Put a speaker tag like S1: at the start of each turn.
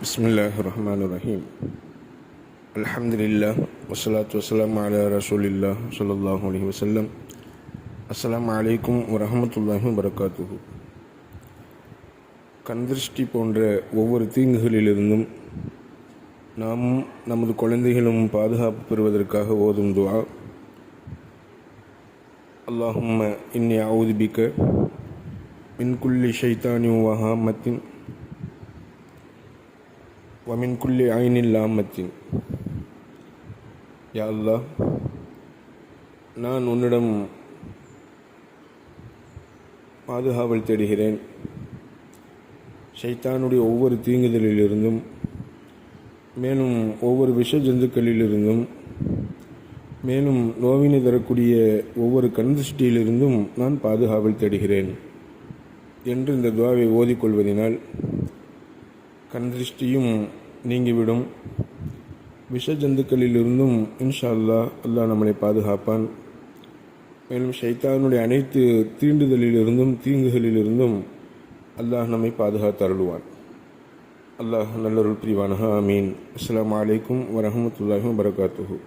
S1: பிஸ்மில்லாஹிர்ரஹ்மானிர்ரஹீம். அல்ஹம்துலில்லாஹ் வஸ்ஸலாத்து வஸ்ஸலாமு அலா ரசூலில்லாஹ் ஸல்லல்லாஹு அலைஹி வஸல்லம். அஸ்ஸலாமு அலைக்கும் வரஹ்மத்துல்லாஹி வபரகாத்துஹு. கண்திருஷ்டி போன்ற ஒவ்வொரு தீங்குகளிலிருந்தும் நாமும் நமது குழந்தைகளும் பாதுகாப்பு பெறுவதற்காக ஓதும் துஆ, அல்லாஹும்ம இன்னி அஊது பிக மின் குல்லி ஷைத்தானின் வஹாமத்தின் வமின் குல்லி ஐனின் லாமத்தின். யா அல்லாஹ், நான் உன்னிடம் பாதுகாவல் தேடுகிறேன் ஷைத்தானுடைய ஒவ்வொரு தீங்குதலிலிருந்தும், மேலும் ஒவ்வொரு விஷ ஜந்துக்களிலிருந்தும், மேலும் நோவினை தரக்கூடிய ஒவ்வொரு கண்திருஷ்டியிலிருந்தும் நான் பாதுகாவல் தேடுகிறேன் என்று இந்த துஆவை ஓதிக்கொள்வதனால் கண்திருஷ்டியும் நீங்கிவிடும். விஷ ஜந்துக்களிலிருந்தும் இன்ஷா அல்லாஹ் அல்லாஹ் நம்மளை பாதுகாப்பான். மேலும் ஷைத்தானுடைய அனைத்து தீண்டுதலிலிருந்தும் தீங்குகளிலிருந்தும் அல்லாஹ் நம்மை பாதுகாத்து அருளுவான். அல்லாஹ் நல்லருள் புரிவானாக. ஆமீன். அஸ்ஸலாமு அலைக்கும் வரஹ்மத்துல்லாஹி வபரகாத்துஹு.